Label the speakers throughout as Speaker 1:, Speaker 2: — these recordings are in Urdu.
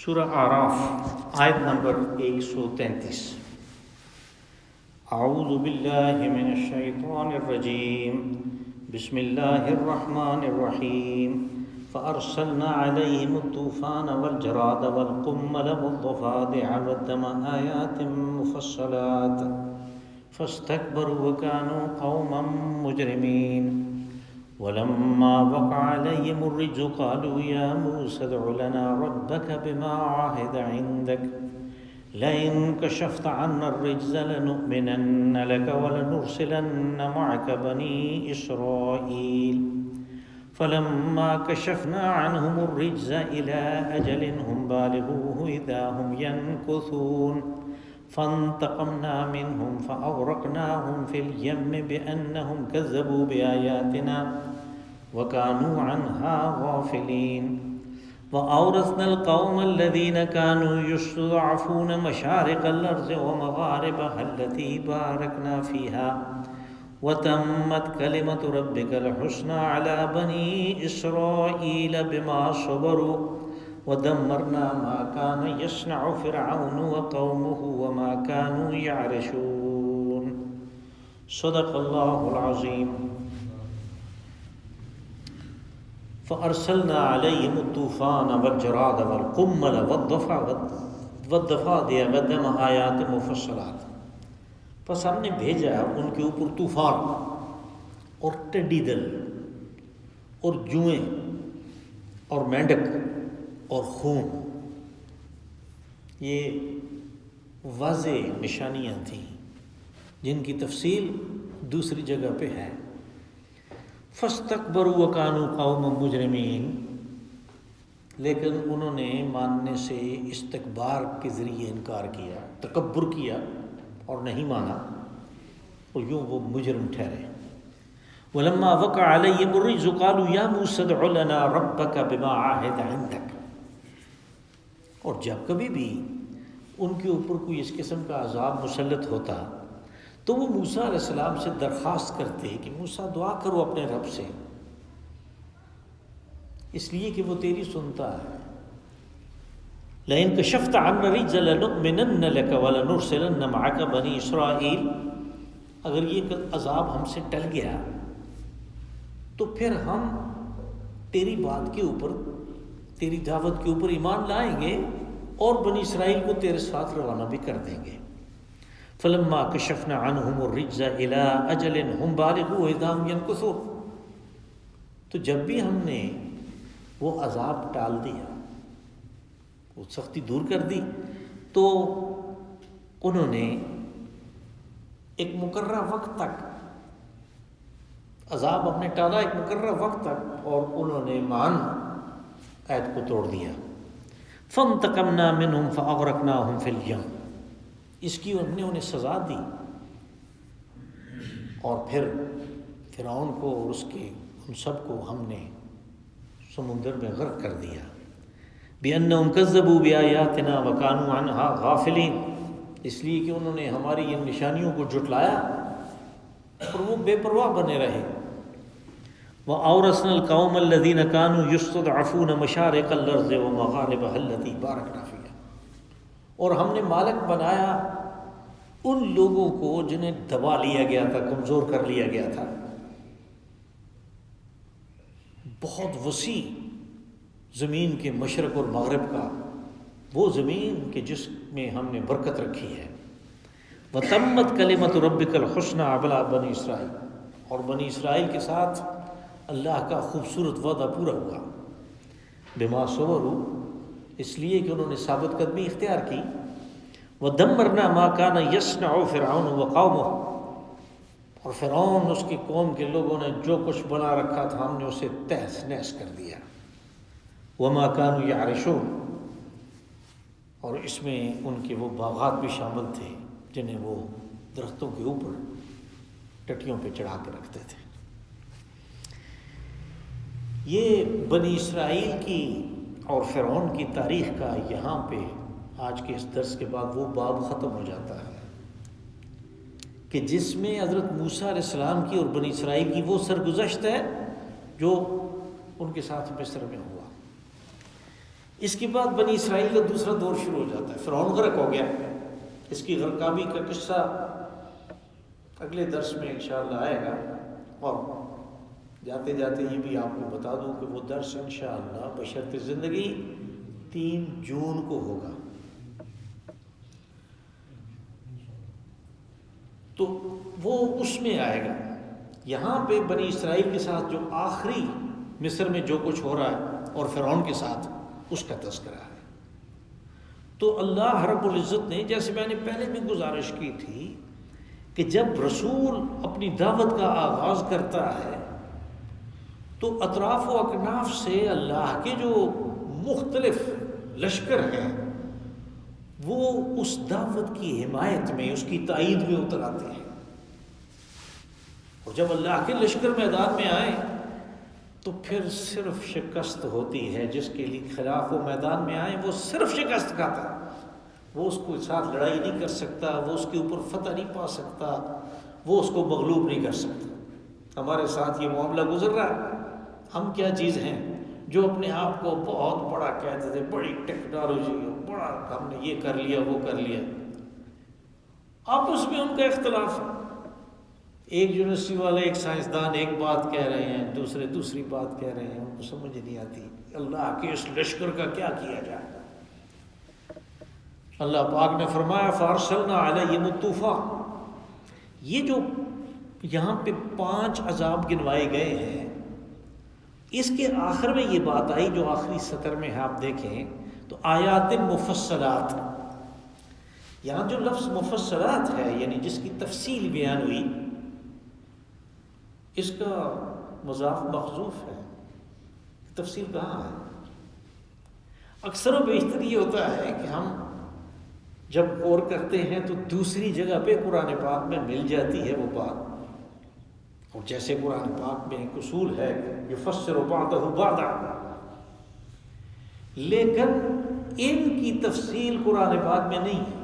Speaker 1: سورہ اعراف آیت نمبر 133۔ اعوذ باللہ من الشیطان الرجیم، بسم اللہ الرحمن الرحیم۔ فأرسلنا علیہم الطوفان والجراد والقمل والضفادع والدم آیات مفصلات فاستکبروا وکانوا قوما مجرمین۔ ولما وقع عليهم الرجز قالوا يا موسى ادع لنا ربك بما عاهد عندك لئن كشفت عنا الرجز لنؤمنن لك ولنرسلن معك بني إسرائيل فلما كشفنا عنهم الرجز إلى أجل هم بالغوه إذا هم ينكثون فانتقمنا منهم فأغرقناهم في اليم بأنهم كذبوا بآياتنا وكانوا عنها غافلين۔ وأورثنا القوم الذين كانوا يستضعفون مشارق الأرض ومغاربها التي باركنا فيها وتمت كلمة ربك الحسنى على بني إسرائيل بما صبروا ودمرنا ما كان يصنع فرعون وقومه وما كانوا يعرشون۔ صدق اللہ العظیم۔ فأرسلنا عليهم الطوفان والجراد والقمل والضفادع والدم آیات مفصلات، پس ہم نے بھیجا ان کے اوپر طوفان اور ٹڈی دل اور جوئیں اور مینڈک اور خون۔ یہ واضح نشانیاں تھیں جن کی تفصیل دوسری جگہ پہ ہے۔ فاستکبروا وکانوا قوما مجرمین، لیکن انہوں نے ماننے سے استکبار کے ذریعے انکار کیا، تکبر کیا اور نہیں مانا، اور یوں وہ مجرم ٹھہرے۔ ولما وقع علیہم الرجز قالوا یا موسى ادع لنا ربک بما عاہد عندک، اور جب کبھی بھی ان کے اوپر کوئی اس قسم کا عذاب مسلط ہوتا تو وہ موسیٰ علیہ السلام سے درخواست کرتے کہ موسیٰ دعا کرو اپنے رب سے، اس لیے کہ وہ تیری سنتا ہے۔ لئن کشفت عنا الرجز لنؤمنن لك ولنرسلن معك بنی اسرائیل، اگر یہ عذاب ہم سے ٹل گیا تو پھر ہم تیری بات کے اوپر، تیری دعوت کے اوپر ایمان لائیں گے اور بنی اسرائیل کو تیرے ساتھ روانہ بھی کر دیں گے۔ فلما کشفنا عنہم الرجز الی اجل ہم بالغوہ اذا ہم ینکثون، تو جب بھی ہم نے وہ عذاب ٹال دیا، وہ سختی دور کر دی، تو انہوں نے ایک مقررہ وقت تک عذاب اپنے ٹالا، ایک مقررہ وقت تک، اور انہوں نے عہد کو توڑ دیا۔ فانتقمنا منہم فاغرقناہم فی الیم، اس کی ہم نے انہیں سزا دی اور پھر فرعون کو اور اس کے ان سب کو ہم نے سمندر میں غرق کر دیا۔ بِأَنَّهُمْ كَذَّبُوا بِآيَاتِنَا وَكَانُوا عَنْهَا غَافِلِينَ، اس لیے کہ انہوں نے ہماری ان نشانیوں کو جھٹلایا اور وہ بے پرواہ بنے رہے۔ وَأَوْرَثْنَا الْقَوْمَ الَّذِينَ كَانُوا يُسْتَضْعَفُونَ مَشَارِقَ الْأَرْضِ وَمَغَارِبَهَا الَّتِي بَارَكْنَا فِيهَا، اور ہم نے مالک بنایا ان لوگوں کو جنہیں دبا لیا گیا تھا، کمزور کر لیا گیا تھا۔ بہت وسیع زمین کے مشرق اور مغرب کا وہ زمین کہ جس میں ہم نے برکت رکھی ہے۔ وَتَمَّتْ كَلِمَةُ رَبِّكَ الْحُسْنَى عَلَىٰ بَنِي اسرائیل، اور بنی اسرائیل کے ساتھ اللہ کا خوبصورت وعدہ پورا ہوا۔ بما صبروا، اس لیے کہ انہوں نے ثابت قدمی اختیار کی۔ وَدَمَّرْنَا مَا كَانَ يَصْنَعُ فِرْعَوْنُ وَقَوْمُهُ، اور فرعون اس کی قوم کے لوگوں نے جو کچھ بنا رکھا تھا ہم نے اسے تہس نہس کر دیا۔ وَمَا كَانُوا يَعْرِشُونَ، اور اس میں ان کے وہ باغات بھی شامل تھے جنہیں وہ درختوں کے اوپر ٹٹیوں پہ چڑھا کے رکھتے تھے۔ یہ بنی اسرائیل کی اور فرعون کی تاریخ کا یہاں پہ آج کے اس درس کے بعد وہ باب ختم ہو جاتا ہے کہ جس میں حضرت موسیٰ علیہ السلام کی اور بنی اسرائیل کی وہ سرگزشت ہے جو ان کے ساتھ مصر میں ہوا۔ اس کے بعد بنی اسرائیل کا دوسرا دور شروع ہو جاتا ہے، فرعون غرق ہو گیا۔ اس کی غرقابی کا قصہ اگلے درس میں انشاءاللہ آئے گا، اور جاتے جاتے یہ بھی آپ کو بتا دوں کہ وہ درس انشاءاللہ بشرط زندگی 3 جون کو ہوگا۔ تو وہ اس میں آئے گا۔ یہاں پہ بنی اسرائیل کے ساتھ جو آخری مصر میں جو کچھ ہو رہا ہے اور فرعون کے ساتھ، اس کا تذکرہ ہے۔ تو اللہ رب العزت نے، جیسے میں نے پہلے بھی گزارش کی تھی، کہ جب رسول اپنی دعوت کا آغاز کرتا ہے تو اطراف و اکناف سے اللہ کے جو مختلف لشکر ہیں وہ اس دعوت کی حمایت میں، اس کی تائید میں اتر آتے ہیں۔ اور جب اللہ کے لشکر میدان میں آئے تو پھر صرف شکست ہوتی ہے۔ جس کے لیے خلاف وہ میدان میں آئے وہ صرف شکست کھاتا ہے، وہ اس کو ساتھ لڑائی نہیں کر سکتا، وہ اس کے اوپر فتح نہیں پا سکتا، وہ اس کو مغلوب نہیں کر سکتا۔ ہمارے ساتھ یہ معاملہ گزر رہا ہے۔ ہم کیا چیز ہیں جو اپنے آپ کو بہت بڑا کہتے تھے، بڑی ٹیکنالوجی، بڑا ہم نے یہ کر لیا وہ کر لیا، آپس میں ان کا اختلاف ہے۔ ایک یونیورسٹی والے، ایک سائنسدان ایک بات کہہ رہے ہیں، دوسرے دوسری بات کہہ رہے ہیں، ان کو سمجھ نہیں آتی اللہ کے اس لشکر کا کیا کیا جائے۔ اللہ پاک نے فرمایا فارسلنا علیہم الطوفان۔ یہ جو یہاں پہ 5 عذاب گنوائے گئے ہیں، اس کے آخر میں یہ بات آئی جو آخری سطر میں ہے، آپ دیکھیں تو آیات مفصلات، یہاں جو لفظ مفصلات ہے یعنی جس کی تفصیل بیان ہوئی، اس کا مضاف محذوف ہے۔ تفصیل کہاں ہے؟ اکثر و بیشتر یہ ہوتا ہے کہ ہم جب غور کرتے ہیں تو دوسری جگہ پہ قرآن پاک میں مل جاتی ہے وہ بات، اور جیسے قرآن پاک میں ایک اصول ہے یفسر بعضہ بعضا، لیکن ان کی تفصیل قرآن پاک میں نہیں ہے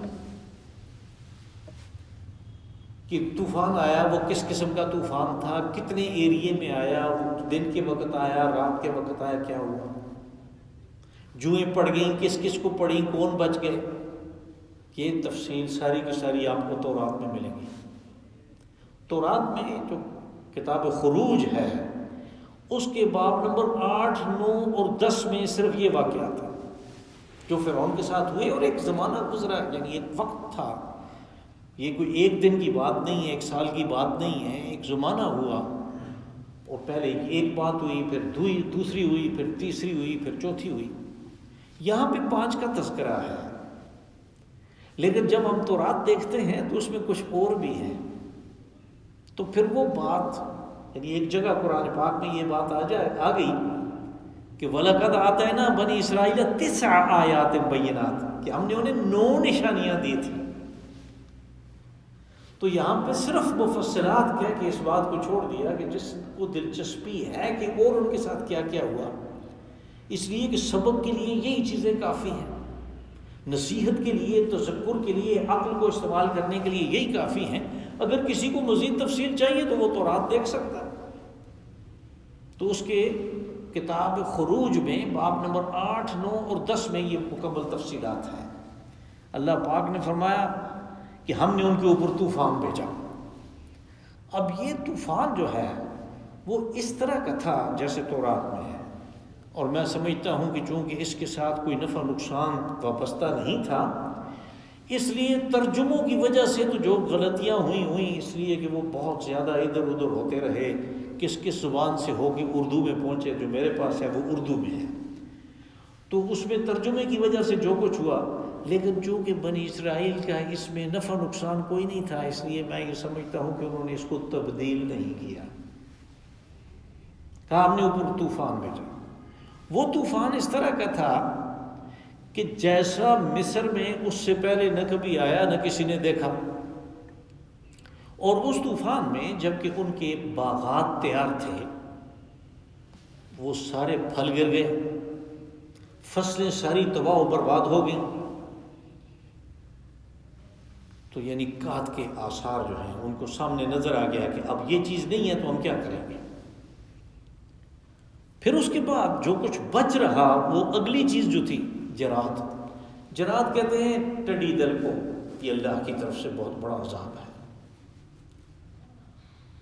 Speaker 1: کہ طوفان آیا وہ کس قسم کا طوفان تھا، کتنے ایریے میں آیا، دن کے وقت آیا، رات کے وقت آیا، کیا ہوا، جوئیں پڑ گئیں، کس کس کو پڑیں، کون بچ گئے، یہ تفصیل ساری کی ساری آپ کو تورات میں ملیں گی۔ تورات میں جو کتاب خروج ہے اس کے باب نمبر 8، 9 اور 10 میں صرف یہ واقعات ہیں جو فرعون کے ساتھ ہوئے، اور ایک زمانہ گزرا، یعنی ایک وقت تھا، یہ کوئی ایک دن کی بات نہیں ہے، ایک سال کی بات نہیں ہے، ایک زمانہ ہوا، اور پہلے ایک بات ہوئی، پھر دوسری ہوئی، پھر تیسری ہوئی، پھر چوتھی ہوئی۔ یہاں پہ 5 کا تذکرہ ہے، لیکن جب ہم تورات دیکھتے ہیں تو اس میں کچھ اور بھی ہے، تو پھر وہ بات یعنی ایک جگہ قرآن پاک میں یہ بات آ گئی کہ وَلَقَدْ آتَيْنَا بَنِي إِسْرَائِيلَ 9 آیات بینات، کہ ہم نے انہیں 9 نشانیاں دی تھیں۔ تو یہاں پہ صرف مفصلات کہہ کے اس بات کو چھوڑ دیا کہ جس کو دلچسپی ہے کہ اور ان کے ساتھ کیا کیا ہوا، اس لیے کہ سبق کے لیے یہی چیزیں کافی ہیں، نصیحت کے لیے، تذکر کے لیے، عقل کو استعمال کرنے کے لیے یہی کافی ہیں۔ اگر کسی کو مزید تفصیل چاہیے تو وہ تورات دیکھ سکتا ہے۔ تو اس کے کتاب خروج میں باب نمبر 8، 9 اور 10 میں یہ مکمل تفصیلات ہیں۔ اللہ پاک نے فرمایا کہ ہم نے ان کے اوپر طوفان بھیجا۔ اب یہ طوفان جو ہے وہ اس طرح کا تھا جیسے تورات میں ہے، اور میں سمجھتا ہوں کہ چونکہ اس کے ساتھ کوئی نفع نقصان وابستہ نہیں تھا، اس لیے ترجموں کی وجہ سے تو جو غلطیاں ہوئیں اس لیے کہ وہ بہت زیادہ ادھر ادھر ہوتے رہے، کس کس زبان سے ہو کے اردو میں پہنچے، جو میرے پاس ہے وہ اردو میں ہے، تو اس میں ترجمے کی وجہ سے جو کچھ ہوا، لیکن چونکہ بنی اسرائیل کا اس میں نفع نقصان کوئی نہیں تھا، اس لیے میں یہ سمجھتا ہوں کہ انہوں نے اس کو تبدیل نہیں کیا، کہا ہم نے اوپر طوفان بھیجا۔ وہ طوفان اس طرح کا تھا کہ جیسا مصر میں اس سے پہلے نہ کبھی آیا نہ کسی نے دیکھا، اور اس طوفان میں جب کہ ان کے باغات تیار تھے وہ سارے پھل گر گئے، فصلیں ساری تباہ و برباد ہو گئیں، تو یعنی قحط کے آثار جو ہیں ان کو سامنے نظر آ گیا کہ اب یہ چیز نہیں ہے تو ہم کیا کریں گے۔ پھر اس کے بعد جو کچھ بچ رہا وہ اگلی چیز جو تھی جراد. جراد کہتے ہیں ٹڈی دل کو. یہ اللہ کی طرف سے بہت بڑا عذاب ہے،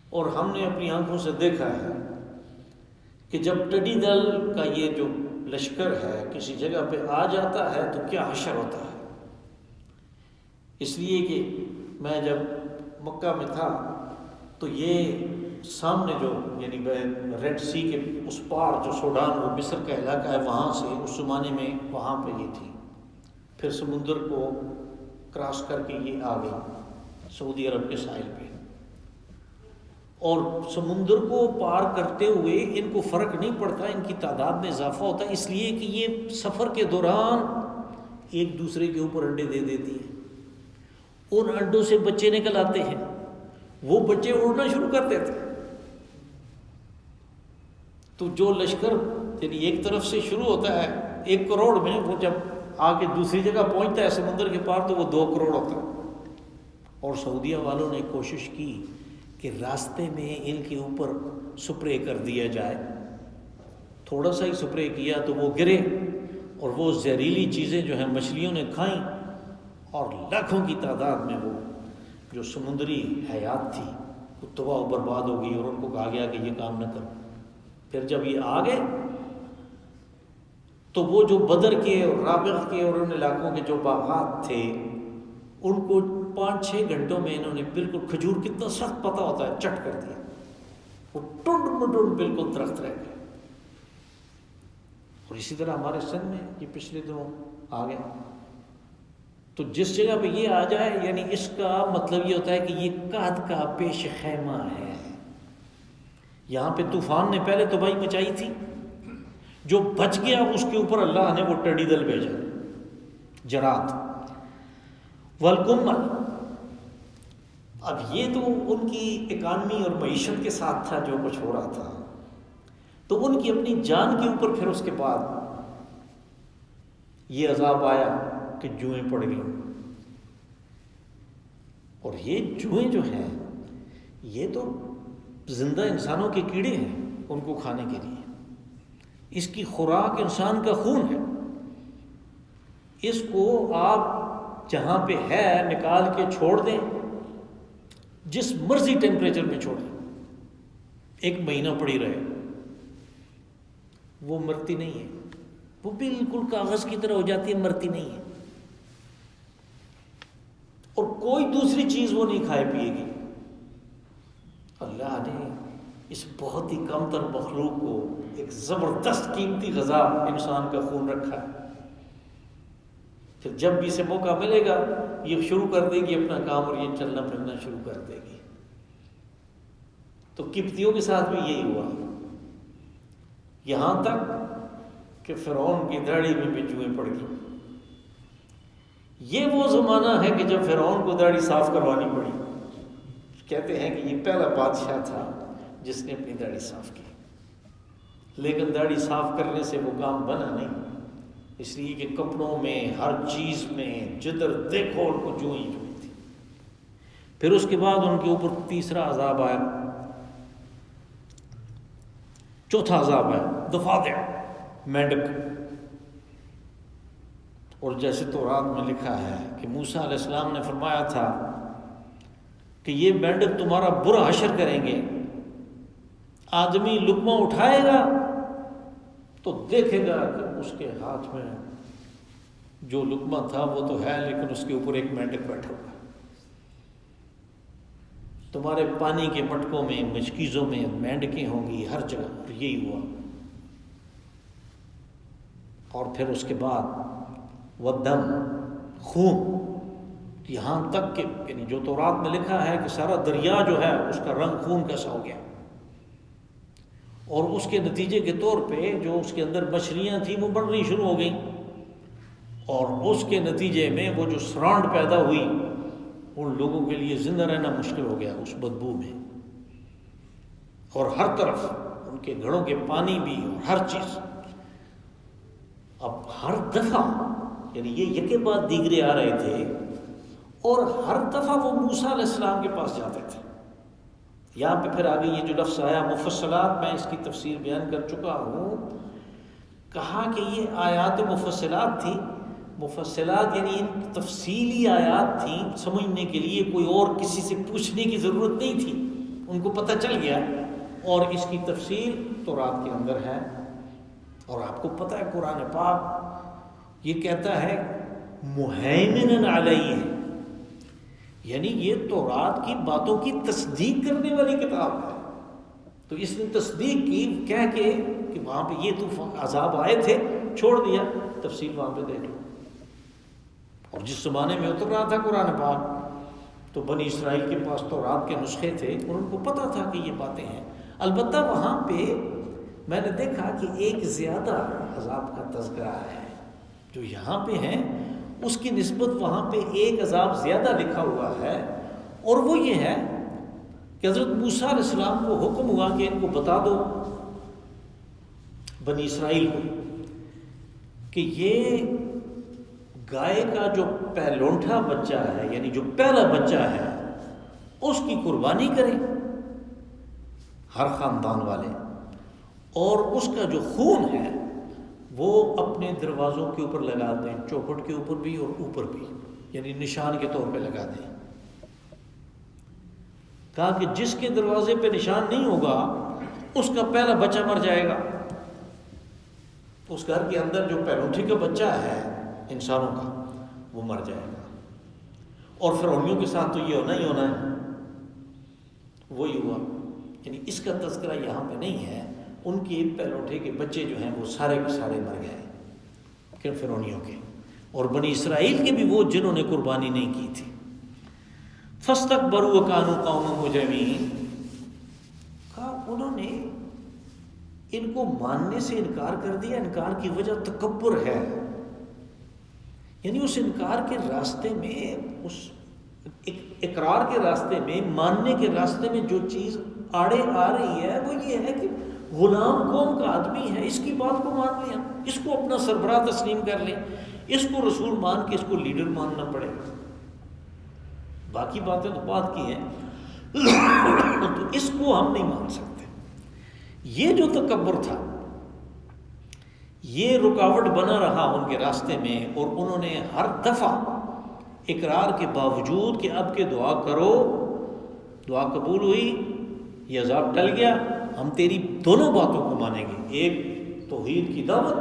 Speaker 1: اور ہم نے اپنی آنکھوں سے دیکھا ہے کہ جب ٹڈی دل کا یہ جو لشکر ہے کسی جگہ پہ آ جاتا ہے تو کیا حشر ہوتا ہے. اس لیے کہ میں جب مکہ میں تھا تو یہ سامنے جو یعنی ریڈ سی کے اس پار جو سوڈان وہ مصر کا علاقہ ہے وہاں سے اس زمانے میں وہاں پہ یہ تھی. پھر سمندر کو کراس کر کے یہ آ گئی سعودی عرب کے ساحل پہ، اور سمندر کو پار کرتے ہوئے ان کو فرق نہیں پڑتا، ان کی تعداد میں اضافہ ہوتا ہے، اس لیے کہ یہ سفر کے دوران ایک دوسرے کے اوپر انڈے دے دیتی ہیں. ان انڈوں سے بچے نکل آتے ہیں، وہ بچے اڑنا شروع کر دیتے ہیں. تو جو لشکر یعنی ایک طرف سے شروع ہوتا ہے 1 کروڑ میں، وہ جب آ کے دوسری جگہ پہنچتا ہے سمندر کے پار تو وہ 2 کروڑ ہوتا ہے. اور سعودیہ والوں نے کوشش کی کہ راستے میں ان کے اوپر سپرے کر دیا جائے. تھوڑا سا ہی سپرے کیا تو وہ گرے، اور وہ زہریلی چیزیں جو ہیں مچھلیوں نے کھائیں، اور لاکھوں کی تعداد میں وہ جو سمندری حیات تھی وہ تباہ و برباد ہو گئی، اور ان کو کہا گیا کہ یہ کام نہ کرو. پھر جب یہ آ گئے تو وہ جو بدر کے اور رابغ کے اور ان علاقوں کے جو باغات تھے ان کو 5-6 گھنٹوں میں انہوں نے بالکل، کھجور کتنا سخت پتہ ہوتا ہے، چٹ کر دیا. وہ ٹنڈ مٹنڈ بالکل درخت رہ گئے. اور اسی طرح ہمارے سندھ میں یہ پچھلے دنوں آ گیا. تو جس جگہ پہ یہ آ جائے یعنی اس کا مطلب یہ ہوتا ہے کہ یہ قحط کا پیش خیمہ ہے. یہاں پہ طوفان نے پہلے تباہی مچائی تھی، جو بچ گیا اس کے اوپر اللہ نے وہ ٹڈی دل بھیجا، جراد والکمل. اب یہ تو ان کی اکانومی اور معیشت کے ساتھ تھا جو کچھ ہو رہا تھا، تو ان کی اپنی جان کے اوپر پھر اس کے بعد یہ عذاب آیا کہ جوئیں پڑ گئیں. اور یہ جوئیں جو ہیں یہ تو زندہ انسانوں کے کیڑے ہیں ان کو کھانے کے لیے. اس کی خوراک انسان کا خون ہے. اس کو آپ جہاں پہ ہے نکال کے چھوڑ دیں، جس مرضی ٹیمپریچر میں چھوڑ دیں، 1 مہینہ پڑی رہے، وہ مرتی نہیں ہے. وہ بالکل کاغذ کی طرح ہو جاتی ہے، مرتی نہیں ہے. اور کوئی دوسری چیز وہ نہیں کھائے پیے گی. اللہ نے اس بہت ہی کم تر مخلوق کو ایک زبردست قیمتی غذا انسان کا خون رکھا ہے. پھر جب بھی اسے موقع ملے گا یہ شروع کر دے گی اپنا کام، اور یہ چلنا پھرنا شروع کر دے گی. تو قبطیوں کے ساتھ بھی یہی ہوا، یہاں تک کہ فرعون کی داڑھی میں بھی جوئیں پڑ گئی. یہ وہ زمانہ ہے کہ جب فرعون کو داڑھی صاف کروانی پڑی. کہتے ہیں کہ یہ پہلا بادشاہ تھا جس نے اپنی داڑھی صاف کی، لیکن داڑھی صاف کرنے سے وہ کام بنا نہیں، اس لیے کہ کپڑوں میں ہر چیز میں جدھر دیکھو ان کو جوئیں جوئیں تھی. پھر اس کے بعد ان کے اوپر تیسرا عذاب آیا، چوتھا عذاب آیا ضفادع، مینڈک. اور جیسے تورات میں لکھا ہے کہ موسیٰ علیہ السلام نے فرمایا تھا کہ یہ مینڈک تمہارا برا حشر کریں گے. آدمی لقمہ اٹھائے گا تو دیکھے گا کہ اس کے ہاتھ میں جو لقمہ تھا وہ تو ہے لیکن اس کے اوپر ایک مینڈک بیٹھا ہوا. تمہارے پانی کے مٹکوں میں مشکیزوں میں مینڈکیں ہوں گی ہر جگہ. اور یہی ہوا. اور پھر اس کے بعد والدم، خون، یہاں تک کہ یعنی جو تورات میں لکھا ہے کہ سارا دریا جو ہے اس کا رنگ خون کا سا ہو گیا. اور اس کے نتیجے کے طور پہ جو اس کے اندر مچھلیاں تھیں وہ بڑھنی شروع ہو گئیں، اور اس کے نتیجے میں وہ جو سرانڈ پیدا ہوئی ان لوگوں کے لیے زندہ رہنا مشکل ہو گیا اس بدبو میں. اور ہر طرف ان کے گھڑوں کے پانی بھی اور ہر چیز. اب ہر دفعہ یعنی یہ یکے بعد دیگرے آ رہے تھے، اور ہر دفعہ وہ موسیٰ علیہ السلام کے پاس جاتے تھے. یہاں پہ پھر آگے یہ جو لفظ آیا مفصلات، میں اس کی تفسیر بیان کر چکا ہوں. کہا کہ یہ آیات مفصلات تھی. مفصلات یعنی ان تفصیلی آیات تھیں، سمجھنے کے لیے کوئی اور کسی سے پوچھنے کی ضرورت نہیں تھی، ان کو پتہ چل گیا. اور اس کی تفصیل تورات کے اندر ہے. اور آپ کو پتہ ہے قرآن پاک یہ کہتا ہے مہیمن علیہ، یعنی یہ تورات کی باتوں کی تصدیق کرنے والی کتاب ہے. تو اس نے تصدیق کی کہہ کے کہ وہاں پہ یہ طوفان عذاب آئے تھے، چھوڑ دیا، تفصیل وہاں پہ دیکھ لو. اور جس زمانے میں اتر رہا تھا قرآن پاک تو بنی اسرائیل کے پاس تورات کے نسخے تھے اور ان کو پتہ تھا کہ یہ باتیں ہیں. البتہ وہاں پہ میں نے دیکھا کہ ایک زیادہ عذاب کا تذکرہ ہے جو یہاں پہ ہے، اس کی نسبت وہاں پہ ایک عذاب زیادہ لکھا ہوا ہے. اور وہ یہ ہے کہ حضرت موسیٰ علیہ السلام کو حکم ہوا کہ ان کو بتا دو، بنی اسرائیل کو، کہ یہ گائے کا جو پہلونٹھا بچہ ہے، یعنی جو پہلا بچہ ہے، اس کی قربانی کریں ہر خاندان والے، اور اس کا جو خون ہے وہ اپنے دروازوں کے اوپر لگا دیں، چوکھٹ کے اوپر بھی اور اوپر بھی، یعنی نشان کے طور پہ لگا دیں. کہا کہ جس کے دروازے پہ نشان نہیں ہوگا اس کا پہلا بچہ مر جائے گا. اس گھر کے اندر جو پہلوٹھی کا بچہ ہے انسانوں کا وہ مر جائے گا. اور فرعونیوں کے ساتھ تو یہ ہونا ہی ہونا ہے. وہی ہوا. یعنی اس کا تذکرہ یہاں پہ نہیں ہے. ان کے پہلوٹھے کے بچے جو ہیں وہ سارے کے سارے مر گئے کہ فرعونیوں کے، اور بنی اسرائیل کے بھی وہ جنہوں نے قربانی نہیں کی تھی. فاستکبروا وکانوا قوما مجرمین، کہا انہوں نے ان کو ماننے سے انکار کر دیا. انکار کی وجہ تکبر ہے، یعنی اس انکار کے راستے میں، اس اقرار کے راستے میں، ماننے کے راستے میں جو چیز آڑے آ رہی ہے وہ یہ ہے کہ غلام قوم کا آدمی ہے، اس کی بات کو مان لیں، اس کو اپنا سربراہ تسلیم کر لیں، اس کو رسول مان کے اس کو لیڈر ماننا پڑے گا. باقی باتیں تو بات کی ہیں تو اس کو ہم نہیں مان سکتے. یہ جو تکبر تھا یہ رکاوٹ بنا رہا ان کے راستے میں، اور انہوں نے ہر دفعہ اقرار کے باوجود کہ اب کے دعا کرو، دعا قبول ہوئی، یہ عذاب ٹل گیا، ہم تیری دونوں باتوں کو مانیں گے، ایک توحید کی دعوت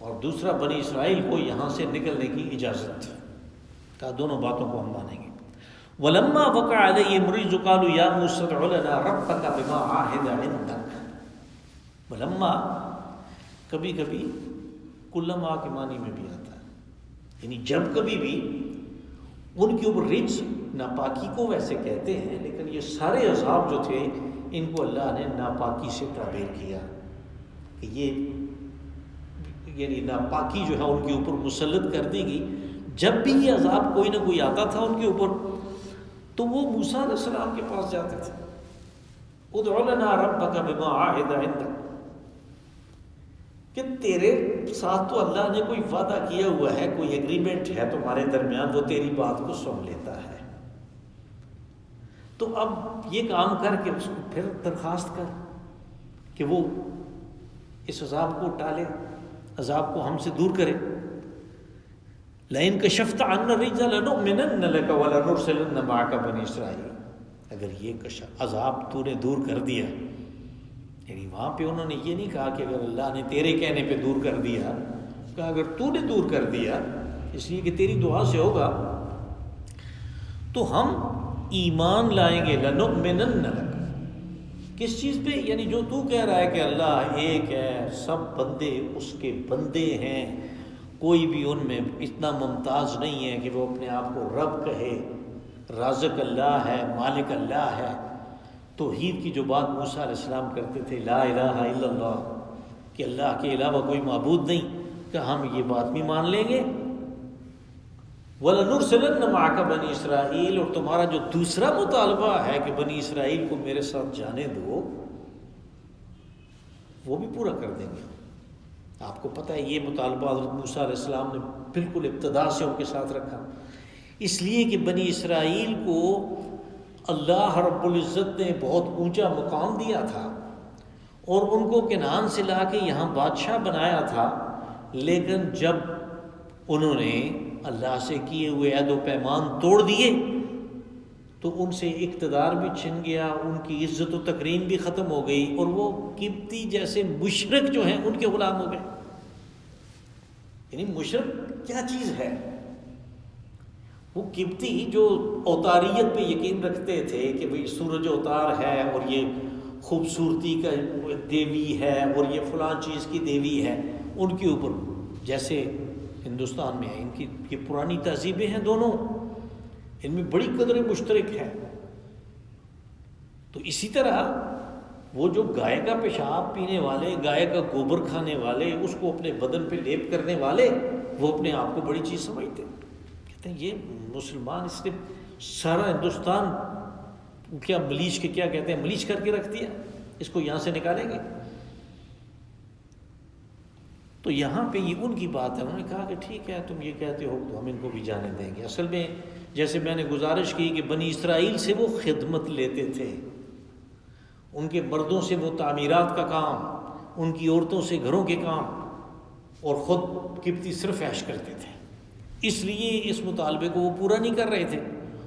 Speaker 1: اور دوسرا بنی اسرائیل کو یہاں سے نکلنے کی اجازت، کہا دونوں باتوں کو ہم مانیں گے. وَلَمَّا وَقَعَ عَلَيْهِمُ الرِّجْزُ قَالُوا يَا مُوسَىٰ ادْعُ لَنَا رَبَّكَ بِمَا عَهِدَ عِندَكَ. وَلَمَّا کبھی کبھی کلما کے معنی میں بھی آتا ہے، یعنی جب کبھی بھی ان کے اوپر رجز، ناپاکی کو ویسے کہتے ہیں، لیکن یہ سارے عذاب جو تھے ان کو اللہ نے ناپاکی سے تعبیر کیا کہ یہ یعنی ناپاکی جو ہے ان کے اوپر مسلط کر دی گئی. جب بھی یہ عذاب کوئی نہ کوئی آتا تھا ان کے اوپر تو وہ موسیٰ علیہ السلام کے پاس جاتے تھے، ادعو لنا ربک بما عہد عندک، کہ تیرے ساتھ تو اللہ نے کوئی وعدہ کیا ہوا ہے، کوئی ایگریمنٹ ہے تمہارے درمیان، وہ تیری بات کو سن لیتا ہے. تو اب یہ کام کر کے اس کو پھر درخواست کر کہ وہ اس عذاب کو ٹالے، عذاب کو ہم سے دور کرے. لئن کشفت عنا الرجز لنؤمنن لك ولنرسلن معك بنی اسرائیل. اگر یہ عذاب تو نے دور کر دیا، یعنی وہاں پہ انہوں نے یہ نہیں کہا کہ اگر اللہ نے تیرے کہنے پہ دور کر دیا، کہا اگر تو نے دور کر دیا اس لیے کہ تیری دعا سے ہوگا تو ہم ایمان لائیں گے. لنؤمنن لك، کس چیز پہ؟ یعنی جو تو کہہ رہا ہے کہ اللہ ایک ہے، سب بندے اس کے بندے ہیں، کوئی بھی ان میں اتنا ممتاز نہیں ہے کہ وہ اپنے آپ کو رب کہے، رازق اللہ ہے، مالک اللہ ہے. توحید کی جو بات موسیٰ علیہ السلام کرتے تھے، لا الہ الا اللہ، کہ اللہ کے علاوہ کوئی معبود نہیں، کہ ہم یہ بات بھی مان لیں گے. وَلَنُرْسِلَنَّ مَعَكَ بَنِي اسرائیل، اور تمہارا جو دوسرا مطالبہ ہے کہ بنی اسرائیل کو میرے ساتھ جانے دو، وہ بھی پورا کر دیں گے. آپ کو پتہ ہے یہ مطالبہ حضرت موسیٰ علیہ السلام نے بالکل ابتدا سے ان کے ساتھ رکھا، اس لیے کہ بنی اسرائیل کو اللہ رب العزت نے بہت اونچا مقام دیا تھا اور ان کو کنعان سے لا کے یہاں بادشاہ بنایا تھا، لیکن جب انہوں نے اللہ سے کیے ہوئے عہد و پیمان توڑ دیے تو ان سے اقتدار بھی چھن گیا، ان کی عزت و تکریم بھی ختم ہو گئی، اور وہ قبطی جیسے مشرک جو ہیں ان کے غلام ہو گئے۔ یعنی مشرک کیا چیز ہے؟ وہ قبطی جو اوتاریت پہ یقین رکھتے تھے کہ بھئی سورج اوتار ہے اور یہ خوبصورتی کا دیوی ہے اور یہ فلاں چیز کی دیوی ہے، ان کے اوپر جیسے ہندوستان میں ہے، ان کی یہ پرانی تہذیبیں ہیں دونوں، ان میں بڑی قدر مشترک ہے۔ تو اسی طرح وہ جو گائے کا پیشاب پینے والے، گائے کا گوبر کھانے والے، اس کو اپنے بدن پہ لیپ کرنے والے، وہ اپنے آپ کو بڑی چیز سمجھتے ہیں۔ کہتے ہیں یہ مسلمان، اس نے سارا ہندوستان کیا ملیچ کے کیا کہتے ہیں، ملیچ کر کے رکھ دیا، اس کو یہاں سے نکالیں گے۔ تو یہاں پہ یہ ان کی بات ہے، انہوں نے کہا کہ ٹھیک ہے تم یہ کہتے ہو تو ہم ان کو بھی جانے دیں گے۔ اصل میں جیسے میں نے گزارش کی کہ بنی اسرائیل سے وہ خدمت لیتے تھے، ان کے مردوں سے وہ تعمیرات کا کام، ان کی عورتوں سے گھروں کے کام، اور خود قبطی صرف عیش کرتے تھے، اس لیے اس مطالبے کو وہ پورا نہیں کر رہے تھے۔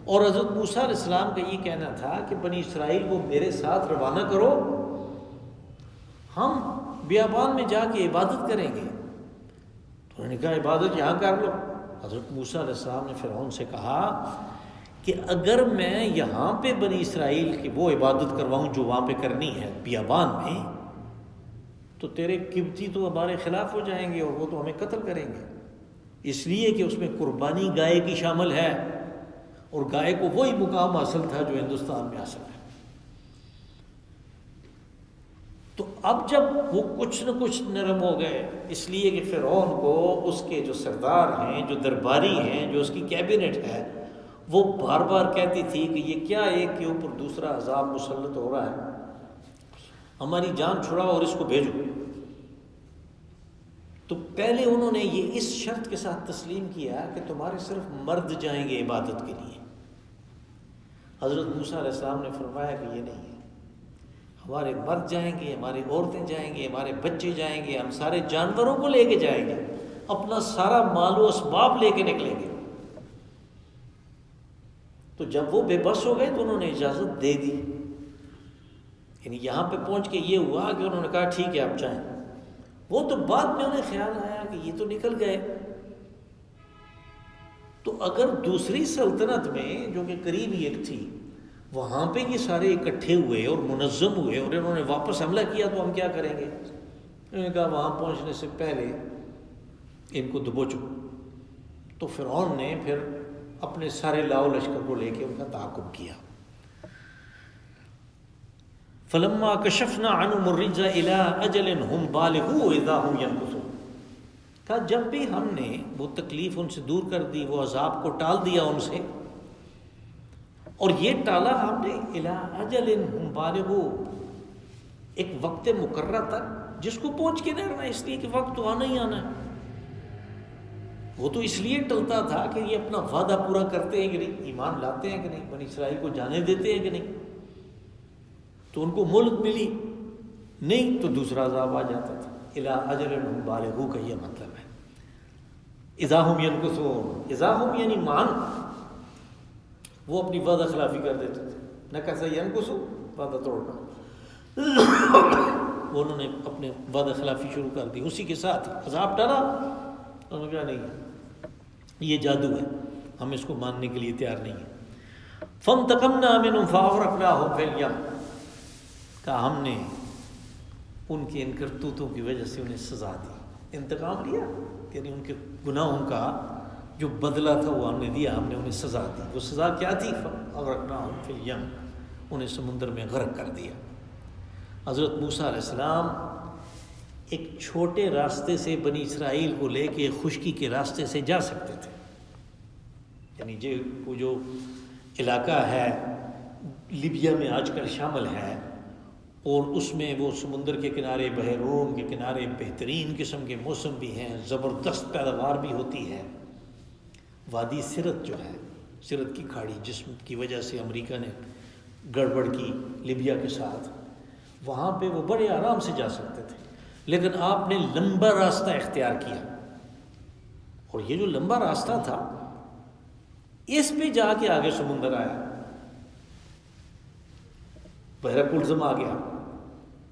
Speaker 1: اور حضرت موسیٰ علیہ السلام کا یہ کہنا تھا کہ بنی اسرائیل کو میرے ساتھ روانہ کرو، ہم بیابان میں جا کے عبادت کریں گے۔ تو انہوں نے کہا عبادت یہاں کر لو۔ حضرت موسیٰ علیہ السلام نے فرعون سے کہا کہ اگر میں یہاں پہ بنی اسرائیل کی وہ عبادت کرواؤں جو وہاں پہ کرنی ہے بیابان میں، تو تیرے قبطی تو ہمارے خلاف ہو جائیں گے اور وہ تو ہمیں قتل کریں گے، اس لیے کہ اس میں قربانی گائے کی شامل ہے، اور گائے کو وہی مقام حاصل تھا جو ہندوستان میں حاصل ہے۔ تو اب جب وہ کچھ نہ کچھ نرم ہو گئے، اس لیے کہ فرعون کو اس کے جو سردار ہیں، جو درباری ہیں، جو اس کی کیبنٹ ہے، وہ بار بار کہتی تھی کہ یہ کیا ایک کے اوپر دوسرا عذاب مسلط ہو رہا ہے، ہماری جان چھڑاؤ اور اس کو بھیجو۔ تو پہلے انہوں نے یہ اس شرط کے ساتھ تسلیم کیا کہ تمہارے صرف مرد جائیں گے عبادت کے لیے۔ حضرت موسیٰ علیہ السلام نے فرمایا کہ یہ نہیں ہے، ہمارے مرد جائیں گے، ہماری عورتیں جائیں گے، ہمارے بچے جائیں گے، ہم سارے جانوروں کو لے کے جائیں گے، اپنا سارا مال و اسباب لے کے نکلیں گے۔ تو جب وہ بے بس ہو گئے تو انہوں نے اجازت دے دی، یعنی یہاں پہ پہنچ کے یہ ہوا کہ انہوں نے کہا ٹھیک ہے آپ جائیں۔ وہ تو بعد میں انہیں خیال آیا کہ یہ تو نکل گئے، تو اگر دوسری سلطنت میں جو کہ قریب ہی ایک تھی، وہاں پہ یہ سارے اکٹھے ہوئے اور منظم ہوئے اور انہوں نے واپس حملہ کیا تو ہم کیا کریں گے؟ انہوں نے کہا وہاں پہنچنے سے پہلے ان کو دبوچو۔ تو فرعون نے پھر اپنے سارے لاؤ لشکر کو لے کے ان کا تعاقب کیا۔ فلما کشفنا عنہم الرجز الی اجل ہم بالغوہ اذا ہم ینکثون، کہا جب بھی ہم نے وہ تکلیف ان سے دور کر دی، وہ عذاب کو ٹال دیا ان سے، اور یہ ٹالا ہم نے الی اجل ہم بالغوہ، ایک وقت مقررہ تک جس کو پہنچ کے نہیں رہنا، اس لیے کہ وقت تو آنا ہی آنا ہے۔ وہ تو اس لیے ٹلتا تھا کہ یہ اپنا وعدہ پورا کرتے ہیں کہ نہیں، ایمان لاتے ہیں کہ نہیں، بنی اسرائیل کو جانے دیتے ہیں کہ نہیں، تو ان کو ملک ملی نہیں تو دوسرا عذاب آ جاتا تھا۔ الی اجل ہم بالغوہ کا یہ مطلب ہے۔ اذا ہم ینکثون، اذا ہم یعنی مان، وہ اپنی وعدہ خلافی کر دیتے تھے، نکث ینکث وعدہ توڑنا، انہوں نے اپنے وعدہ خلافی شروع کر دی، اسی کے ساتھ عذاب ڈالا۔ انہوں نے کہا نہیں یہ جادو ہے، ہم اس کو ماننے کے لیے تیار نہیں ہیں۔ فانتقمنا منہم فاغرقناہم فی الیم، کہا ہم نے ان کے ان کرتوتوں کی وجہ سے انہیں سزا دی، انتقام لیا، یعنی ان کے گناہوں کا جو بدلہ تھا وہ ہم نے دیا، ہم نے انہیں سزا دی۔ وہ سزا کیا تھی؟ فاغرقناہم فی الیم، انہیں سمندر میں غرق کر دیا۔ حضرت موسیٰ علیہ السلام ایک چھوٹے راستے سے بنی اسرائیل کو لے کے خشکی کے راستے سے جا سکتے تھے، یعنی وہ جو علاقہ ہے لیبیا میں آج کل شامل ہے، اور اس میں وہ سمندر کے کنارے، بحر روم کے کنارے بہترین قسم کے موسم بھی ہیں، زبردست پیداوار بھی ہوتی ہے۔ وادی سرت جو ہے، سرت کی کھاڑی، جس کی وجہ سے امریکہ نے گڑبڑ کی لیبیا کے ساتھ، وہاں پہ وہ بڑے آرام سے جا سکتے تھے، لیکن آپ نے لمبا راستہ اختیار کیا، اور یہ جو لمبا راستہ تھا اس پہ جا کے آگے سمندر آیا، بحر کلزم آ گیا۔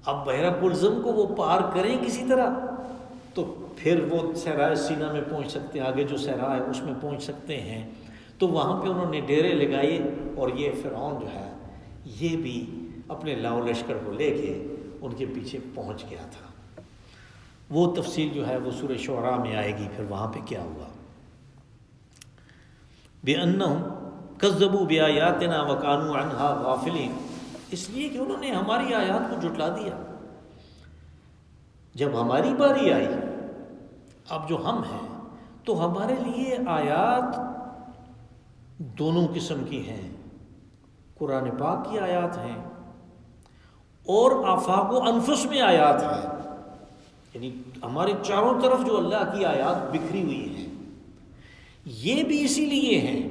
Speaker 1: اب بحر کلزم کو وہ پار کریں کسی طرح تو پھر وہ صحرائے سینا میں پہنچ سکتے ہیں، آگے جو صحرا ہے اس میں پہنچ سکتے ہیں۔ تو وہاں پہ انہوں نے ڈیرے لگائے، اور یہ فرعون جو ہے یہ بھی اپنے لاؤ لشکر کو لے کے ان کے پیچھے پہنچ گیا تھا۔ وہ تفصیل جو ہے وہ سورہ شعراء میں آئے گی، پھر وہاں پہ کیا ہوا۔ بِأَنَّهُمْ كَذَّبُوا بِآيَاتِنَا وَكَانُوا عَنْهَا غَافِلِينَ، اس لیے کہ انہوں نے ہماری آیات کو جھٹلا دیا۔ جب ہماری باری آئی، اب جو ہم ہیں تو ہمارے لیے آیات دونوں قسم کی ہیں، قرآن پاک کی آیات ہیں اور آفاق و انفس میں آیات ہیں، یعنی ہمارے چاروں طرف جو اللہ کی آیات بکھری ہوئی ہیں، یہ بھی اسی لیے ہیں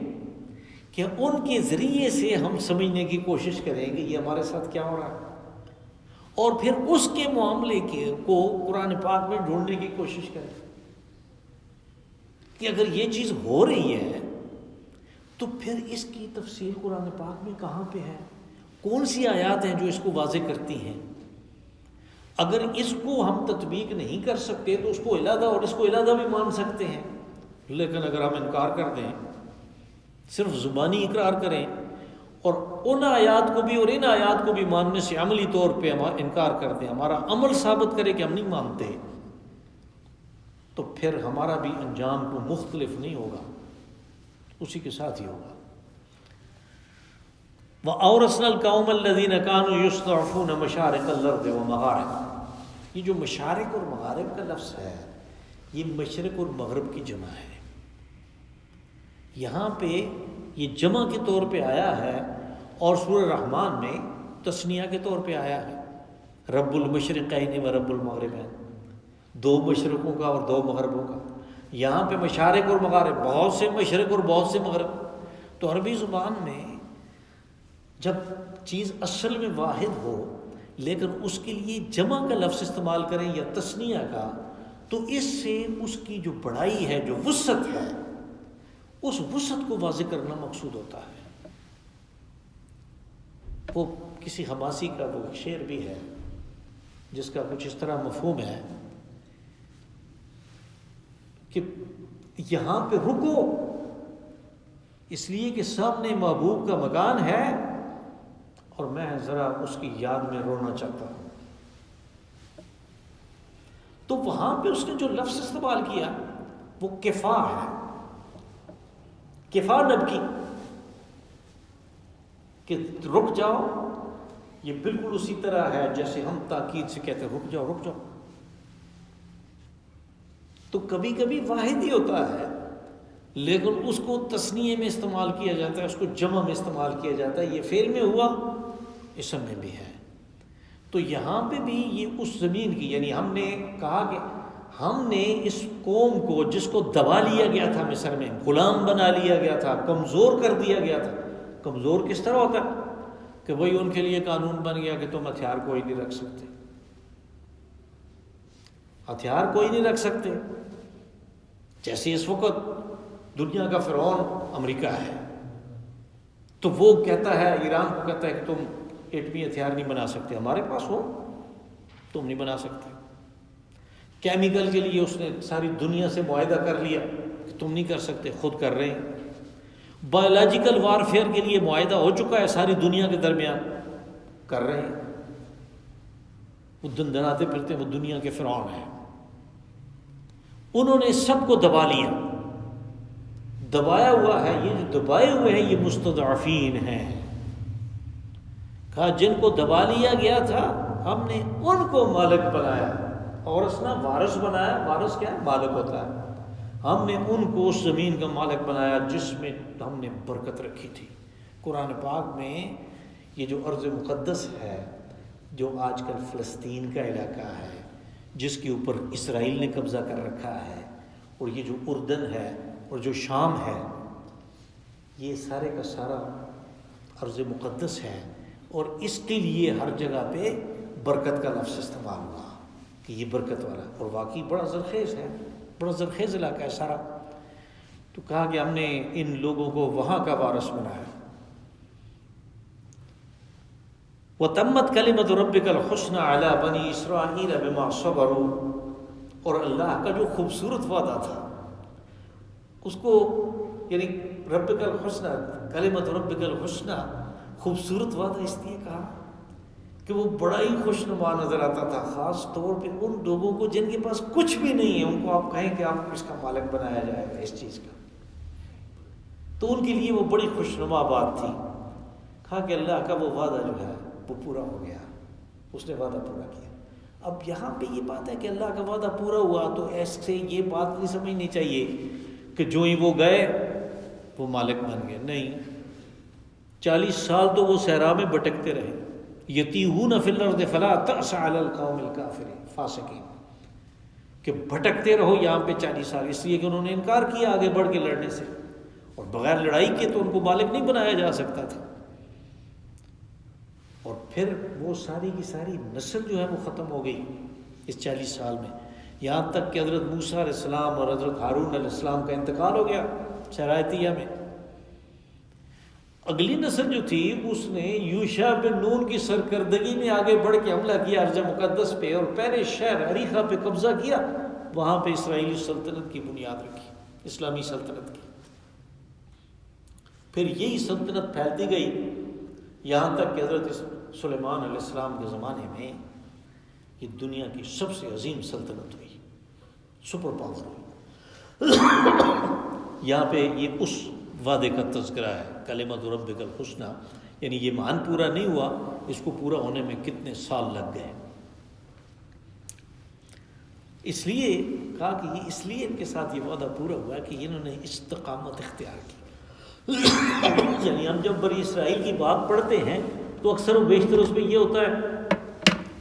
Speaker 1: کہ ان کے ذریعے سے ہم سمجھنے کی کوشش کریں گے یہ ہمارے ساتھ کیا ہو رہا ہے، اور پھر اس کے معاملے کو قرآن پاک میں ڈھونڈنے کی کوشش کریں کہ اگر یہ چیز ہو رہی ہے تو پھر اس کی تفصیل قرآن پاک میں کہاں پہ ہے، کون سی آیات ہیں جو اس کو واضح کرتی ہیں۔ اگر اس کو ہم تطبیق نہیں کر سکتے تو اس کو علیحدہ اور اس کو علیحدہ بھی مان سکتے ہیں، لیکن اگر ہم انکار کر دیں، صرف زبانی اقرار کریں اور ان آیات کو بھی اور ان آیات کو بھی ماننے سے عملی طور پہ ہم انکار کر دیں، ہمارا عمل ثابت کرے کہ ہم نہیں مانتے، تو پھر ہمارا بھی انجام کو مختلف نہیں ہوگا، اسی کے ساتھ ہی ہوگا۔ وَأَوْرَثْنَا الْقَوْمَ الَّذِينَ كَانُوا يُسْتَضْعَفُونَ مَشَارِقَ الْأَرْضِ وَمَغَارِبَهَا، یہ جو مشارق اور مغارب کا لفظ ہے یہ مشرق اور مغرب کی جمع ہے۔ یہاں پہ یہ جمع کے طور پہ آیا ہے، اور سورہ رحمان میں تثنیہ کے طور پہ آیا ہے، رب المشرقین و رب المغربین، دو مشرقوں کا اور دو مغربوں کا۔ یہاں پہ مشارق اور مغارب، بہت سے مشرق اور بہت سے مغرب۔ تو عربی زبان میں جب چیز اصل میں واحد ہو لیکن اس کے لیے جمع کا لفظ استعمال کریں یا تثنیہ کا، تو اس سے اس کی جو بڑائی ہے، جو وسعت ہے، اس وسعت کو واضح کرنا مقصود ہوتا ہے۔ وہ کسی حماسی کا وہ شعر بھی ہے جس کا کچھ اس طرح مفہوم ہے کہ یہاں پہ رکو اس لیے کہ سامنے محبوب کا مکان ہے اور میں ذرا اس کی یاد میں رونا چاہتا ہوں۔ تو وہاں پہ اس نے جو لفظ استعمال کیا وہ کفا ہے، کفا نبکی، کہ رک جاؤ، یہ بالکل اسی طرح ہے جیسے ہم تاکید سے کہتے ہیں رک جاؤ رک جاؤ۔ تو کبھی کبھی واحد ہی ہوتا ہے لیکن اس کو تثنیے میں استعمال کیا جاتا ہے، اس کو جمع میں استعمال کیا جاتا ہے، یہ فعل میں ہوا، اسم میں بھی ہے۔ تو یہاں پہ بھی یہ اس زمین کی، یعنی ہم نے کہا کہ ہم نے اس قوم کو جس کو دبا لیا گیا تھا مصر میں، غلام بنا لیا گیا تھا، کمزور کر دیا گیا تھا۔ کمزور کس طرح ہوتا ہے کہ وہی ان کے لیے قانون بن گیا کہ تم ہتھیار کوئی نہیں رکھ سکتے، ہتھیار کوئی نہیں رکھ سکتے۔ جیسے اس وقت دنیا کا فرعون امریکہ ہے، تو وہ کہتا ہے، ایران کو کہتا ہے کہ تم ایٹمی ہتھیار نہیں بنا سکتے، ہمارے پاس ہو تم نہیں بنا سکتے۔ کیمیکل کے لیے اس نے ساری دنیا سے معاہدہ کر لیا کہ تم نہیں کر سکتے، خود کر رہے ہیں۔ بایولوجیکل وارفیئر کے لیے معاہدہ ہو چکا ہے ساری دنیا کے درمیان، کر رہے ہیں۔ وہ دندناتے پھرتے وہ دنیا کے فرعون ہیں، انہوں نے سب کو دبا لیا، دبایا ہوا ہے۔ یہ جو دبائے ہوئے ہیں یہ مستضعفین ہیں، کہا جن کو دبا لیا گیا تھا ہم نے ان کو مالک بنایا، اور اس نے وارث بنایا۔ وارث کیا ہے؟ مالک ہوتا ہے۔ ہم نے ان کو اس زمین کا مالک بنایا جس میں ہم نے برکت رکھی تھی۔ قرآن پاک میں یہ جو ارض مقدس ہے، جو آج کل فلسطین کا علاقہ ہے، جس کے اوپر اسرائیل نے قبضہ کر رکھا ہے، اور یہ جو اردن ہے اور جو شام ہے، یہ سارے کا سارا ارض مقدس ہے۔ اور اس کے لیے ہر جگہ پہ برکت کا لفظ استعمال ہوا کہ یہ برکت والا، اور واقعی بڑا زرخیز ہے، بڑا زرخیز علاقہ ہے سارا. تو کہا کہ ہم نے ان لوگوں کو وہاں کا وارث بنایا. وَتَمَّتْ كَلِمَةُ رَبِّكَ الْحُسْنَى عَلَى بَنِي إِسْرَائِيلَ بِمَا صَبَرُوا. اور اللہ کا جو خوبصورت وعدہ تھا اس کو، یعنی ربک الحسنى، کلمۃ ربک الحسنى، خوبصورت وعدہ اس لیے کہا کہ وہ بڑا ہی خوشنما نظر آتا تھا، خاص طور پہ ان لوگوں کو جن کے پاس کچھ بھی نہیں ہے، ان کو آپ کہیں کہ آپ کو اس کا مالک بنایا جائے گا اس چیز کا، تو ان کے لیے وہ بڑی خوشنما بات تھی. کہا کہ اللہ کا وہ وعدہ جو ہے وہ پورا ہو گیا، اس نے وعدہ پورا کیا. اب یہاں پہ یہ بات ہے کہ اللہ کا وعدہ پورا ہوا تو ایسے یہ بات نہیں سمجھنی چاہیے کہ جو ہی وہ گئے وہ مالک بن گئے. نہیں، 40 سال تو وہ صحرا میں بھٹکتے رہے. یتیہون فی الارض فلا تأس علی القوم الکافرین فاسقین، کہ بھٹکتے رہو یہاں پہ 40 سال، اس لیے کہ انہوں نے انکار کیا آگے بڑھ کے لڑنے سے، اور بغیر لڑائی کے تو ان کو مالک نہیں بنایا جا سکتا تھا. اور پھر وہ ساری کی ساری نسل جو ہے وہ ختم ہو گئی اس 40 سال میں، یہاں تک کہ حضرت موسیٰ علیہ السلام اور حضرت ہارون علیہ السلام کا انتقال ہو گیا صحرائے طیہ میں. اگلی نسل جو تھی اس نے یوشع بن نون کی سرکردگی میں آگے بڑھ کے حملہ کیا ارض مقدس پہ، اور پہلے شہر عریخہ پہ قبضہ کیا، وہاں پہ اسرائیلی سلطنت کی بنیاد رکھی، اسلامی سلطنت کی. پھر یہی سلطنت پھیلتی گئی یہاں تک کہ حضرت سلیمان علیہ السلام کے زمانے میں یہ دنیا کی سب سے عظیم سلطنت ہوئی، سپر پاور ہوئی. یہاں پہ یہ اس وعدے کا تذکرہ ہے کلمۃ ربک الحسنى، یعنی یہ مان پورا نہیں ہوا، اس کو پورا ہونے میں کتنے سال لگ گئے. اس لیے کہا کہ یہ اس لیے ان کے ساتھ یہ وعدہ پورا ہوا کہ انہوں نے استقامت اختیار کی. یعنی ہم جب بنی اسرائیل کی بات پڑھتے ہیں تو اکثر و بیشتر اس میں یہ ہوتا ہے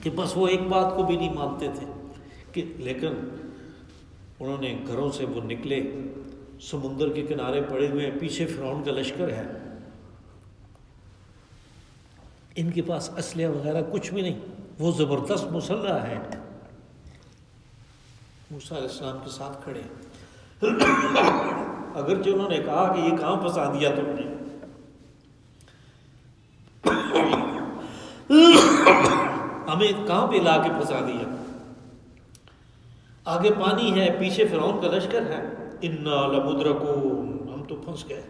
Speaker 1: کہ بس وہ ایک بات کو بھی نہیں مانتے تھے کہ، لیکن انہوں نے گھروں سے وہ نکلے، سمندر کے کنارے پڑے ہوئے ہیں، پیچھے فرعون کا لشکر ہے، ان کے پاس اسلحہ وغیرہ کچھ بھی نہیں، وہ زبردست مسلح ہے، موسیٰ علیہ السلام کے ساتھ کھڑے. اگرچہ انہوں نے کہا کہ یہ کہاں پھنسا دیا تم نے، ہمیں کہاں پہ لا کے پھنسا دیا، آگے پانی ہے، پیچھے فرعون کا لشکر ہے، انا لمدرکون، ہم تو پھنس گئے.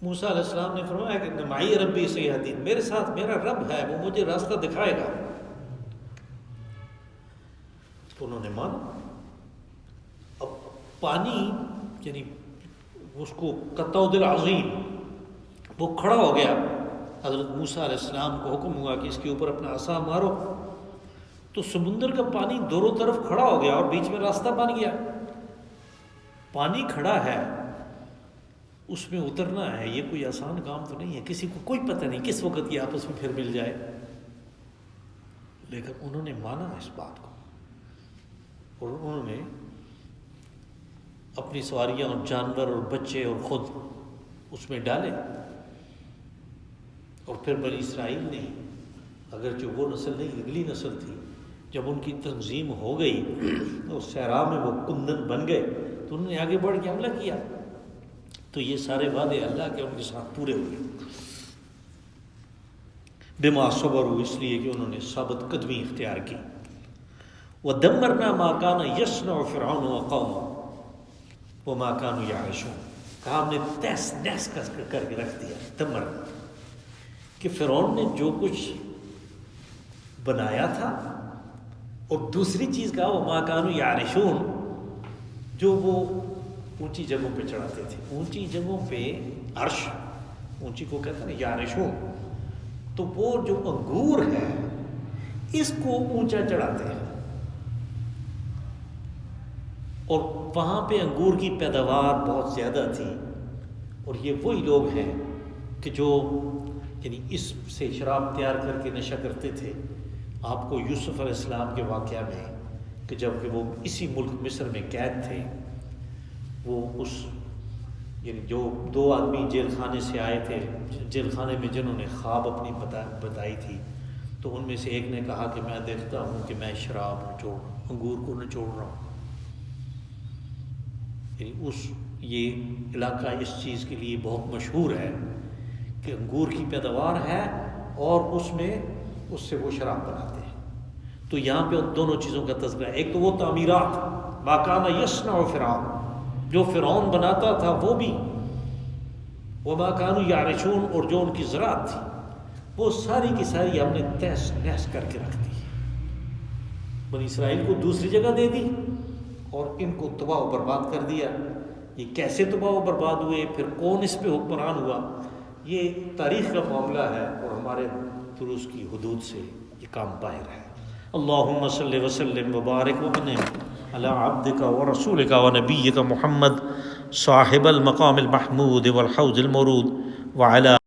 Speaker 1: موسیٰ علیہ السلام نے فرمایا کہ معی ربی سیہدین، میرے ساتھ میرا رب ہے، وہ مجھے راستہ دکھائے گا. تو انہوں نے مانا. اب پانی یعنی اس کو قطعود العظیم وہ کھڑا ہو گیا، حضرت موسیٰ علیہ السلام کو حکم ہوا کہ اس کے اوپر اپنا عصا مارو، تو سمندر کا پانی دونوں طرف کھڑا ہو گیا اور بیچ میں راستہ بن گیا. پانی کھڑا ہے، اس میں اترنا ہے، یہ کوئی آسان کام تو نہیں ہے، کسی کو کوئی پتہ نہیں کس وقت یہ آپس میں پھر مل جائے. لیکن انہوں نے مانا اس بات کو، اور انہوں نے اپنی سواریاں اور جانور اور بچے اور خود اس میں ڈالے. اور پھر بنی اسرائیل نے، اگرچہ وہ نسل نہیں اگلی نسل تھی، جب ان کی تنظیم ہو گئی اور صحرا میں وہ کندن بن گئے تو انہوں نے آگے بڑھ کے حملہ کیا. تو یہ سارے وعدے اللہ کے ان کے ساتھ پورے ہوئے بما صبروا، اس لیے کہ انہوں نے ثابت قدمی اختیار کی. وَدَمَّرْنَا مَا كَانَ يَصْنَعُ فِرْعَوْنُ وَقَوْمُهُ وَمَا كَانُوا يَعْرِشُونَ. کہا ہم نے تہس نہس کر کے رکھ دیا، دمرنا، کہ فرعون نے جو کچھ بنایا تھا، اور دوسری چیز کہا وَمَا كَانُوا يَعْرِشُونَ، جو وہ اونچی جگہوں پہ چڑھاتے تھے. اونچی جگہوں پہ عرش، اونچی کو کہتے ہیں یارشون، تو وہ جو انگور ہے اس کو اونچا چڑھاتے ہیں، اور وہاں پہ انگور کی پیداوار بہت زیادہ تھی. اور یہ وہی لوگ ہیں کہ جو یعنی اس سے شراب تیار کر کے نشہ کرتے تھے. آپ کو یوسف علیہ السلام کے واقعہ میں کہ جب کہ وہ اسی ملک مصر میں قید تھے، وہ اس یعنی جو دو آدمی جیل خانے سے آئے تھے، جیل خانے میں جنہوں نے خواب اپنی بتائی تھی، تو ان میں سے ایک نے کہا کہ میں دیکھتا ہوں کہ میں شراب انگور کو نچوڑ رہا ہوں. یعنی یہ علاقہ اس چیز کے لیے بہت مشہور ہے کہ انگور کی پیداوار ہے اور اس سے وہ شراب بناتے ہیں. تو یہاں پہ ان دونوں چیزوں کا تذکرہ ہے. ایک تو وہ تعمیرات، ما کان یصنع فرعون، جو فرعون بناتا تھا وہ بھی، وما کانوا یعرشون، اور جو ان کی زراعت تھی وہ ساری کی ساری ہم نے تہس نہس کر کے رکھ دی. بنی اسرائیل کو دوسری جگہ دے دی اور ان کو تباہ و برباد کر دیا. یہ کیسے تباہ و برباد ہوئے، پھر کون اس پہ حکمران ہوا، یہ تاریخ کا معاملہ ہے اور ہمارے دروس کی حدود سے یہ کام باہر ہے. اللہم صلی وسلم وبارک وانعم علی عبدک ورسولک ونبیک محمد صاحب المقام المحمود والحوض المورود وعلی